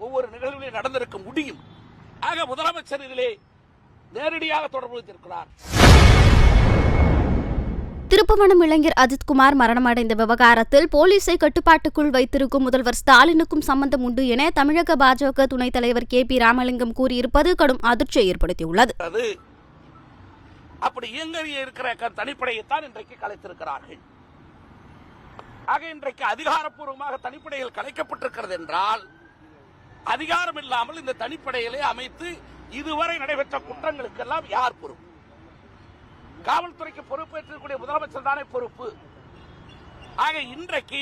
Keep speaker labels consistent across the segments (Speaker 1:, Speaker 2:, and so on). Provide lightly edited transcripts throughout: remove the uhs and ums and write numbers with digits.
Speaker 1: ஒவ்வொரு நிகழ்விலும் நடந்திருக்க முடியும். ஆக முதலமைச்சர் இதிலே நேரடியாக தொடர்பு வைத்திருக்கிறார்.
Speaker 2: திருப்புவனம் இளைஞர் அஜித்குமார் மரணமடைந்த விவகாரத்தில் போலீஸை கட்டுப்பாட்டுக்குள் வைத்திருக்கும் முதல்வர் ஸ்டாலினுக்கும் சம்பந்தம் உண்டு என தமிழக பாஜக துணைத் தலைவர் KP ராமலிங்கம் கூறியிருப்பது கடும் அதிர்ச்சியை ஏற்படுத்தியுள்ளது.
Speaker 1: அப்படி இயங்க இருக்கிற தனிப்படையைத்தான் இன்றைக்கு கலைத்திருக்கிறார்கள். ஆக இன்றைக்கு அதிகாரப்பூர்வமாக தனிப்படைகள் கலைக்கப்பட்டிருக்கிறது என்றால் அதிகாரம் இல்லாமல் இந்த தனிப்படைகளை அமைத்து இதுவரை நடைபெற்ற குற்றங்களுக்கெல்லாம் யார் பொறுப்பு? காவல்துறைக்கு பொறுப்பேற்றக்கூடிய முதலமைச்சர் தானே பொறுப்பு. ஆக இன்றைக்கு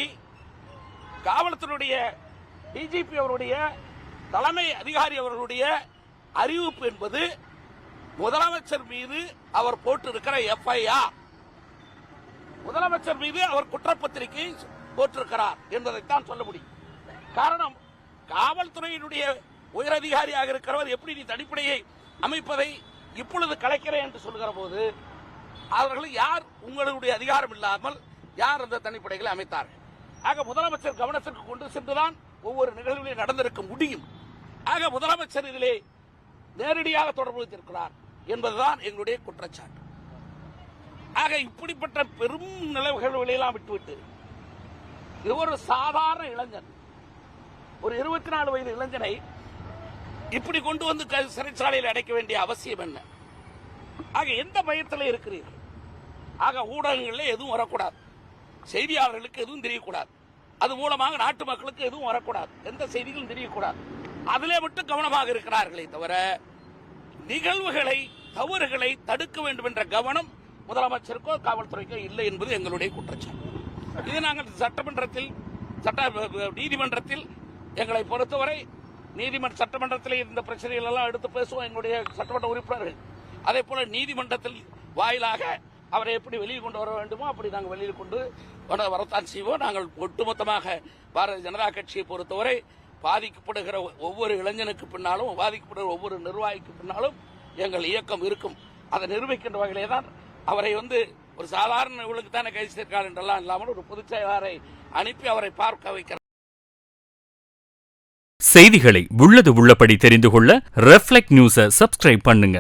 Speaker 1: காவல்துறையுடைய DGP அவருடைய தலைமை அதிகாரி அவர்களுடைய அறிவிப்பு என்பது முதலமைச்சர் மீது அவர் போட்டிருக்கிற FIR, முதலமைச்சர் மீது அவர் குற்றப்பத்திரிகை போட்டிருக்கிறார் என்பதைத்தான் சொல்ல முடியும். காரணம், காவல்துறையினுடைய உயரதிகாரியாக இருக்கிறவர் எப்படி நீ தனிப்படையை அமைப்பதை இப்பொழுது கலைக்கிறேன் என்று சொல்கிற போது அவர்கள் யார்? உங்களுடைய அதிகாரம் இல்லாமல் யார் அந்த தனிப்படைகளை அமைத்தார்கள்? ஆக முதலமைச்சர் கவனத்திற்கு கொண்டு சென்றுதான் ஒவ்வொரு நிகழ்விலும் நடந்திருக்க முடியும். ஆக முதலமைச்சர் இதிலே நேரடியாக தொடர்பு வைத்திருக்கிறார் என்பதுதான் எங்களுடைய குற்றச்சாட்டு. ஆக இப்படிப்பட்ட பெரும் நிகழ்வுகளை எல்லாம் விட்டுவிட்டு இது ஒரு சாதாரண இளைஞன், ஒரு 24 வயது இளைஞனை இப்படி கொண்டு வந்து சிறைச்சாலையில் அடைக்க வேண்டிய அவசியம் என்ன? ஆக எந்த பயத்தில் இருக்கிறீர்கள்? ஆக ஊடகங்களில் எதுவும் வரக்கூடாது, செய்தியாளர்களுக்கு எதுவும் தெரியக்கூடாது, அது மூலமாக நாட்டு மக்களுக்கு எதுவும் வரக்கூடாது, எந்த செய்திகளும் தெரியக்கூடாது. அதிலே மட்டும் கவனமாக இருக்கிறார்களே தவிர நிகழ்வுகளை, தவறுகளை தடுக்க வேண்டும் என்ற கவனம் முதலமைச்சருக்கோ காவல்துறைக்கோ இல்லை என்பது எங்களுடைய குற்றச்சாட்டு. இது நாங்கள் சட்டமன்றத்தில் நீதிமன்றத்தில் எங்களை பொறுத்தவரை சட்டமன்றத்தில் இந்த பிரச்சனைகள் எல்லாம் எடுத்து பேசுவோம் எங்களுடைய சட்டமன்ற உறுப்பினர்கள். அதே போல நீதிமன்றத்தில் வாயிலாக அவரை எப்படி வெளியே கொண்டு வர வேண்டுமோ அப்படி நாங்கள் வெளியில் கொண்டு வரத்தான் செய்வோம். நாங்கள் ஒட்டுமொத்தமாக பாரதிய ஜனதா கட்சியை பொறுத்தவரை பாதிக்கப்படுகிற ஒவ்வொரு இளைஞனுக்கு பின்னாலும், பாதிக்கப்படுகிற ஒவ்வொரு நிர்வாகிக்கு பின்னாலும் எங்கள் இயக்கம் இருக்கும். அதை நிரூபிக்கின்ற வகையிலே தான் அவரை ஒரு சாதாரண இவளுக்கு தானே கைது செய்திருக்கார் என்றெல்லாம் இல்லாமல் ஒரு பொதுச் செயலாளரை அனுப்பி அவரை பார்க்க வைக்கிறார்.
Speaker 3: செய்திகளை உள்ளது உள்ளபடி தெரிந்து கொள்ள ரெஃப்ளெக்ட் நியூஸை சப்ஸ்கிரைப் பண்ணுங்க.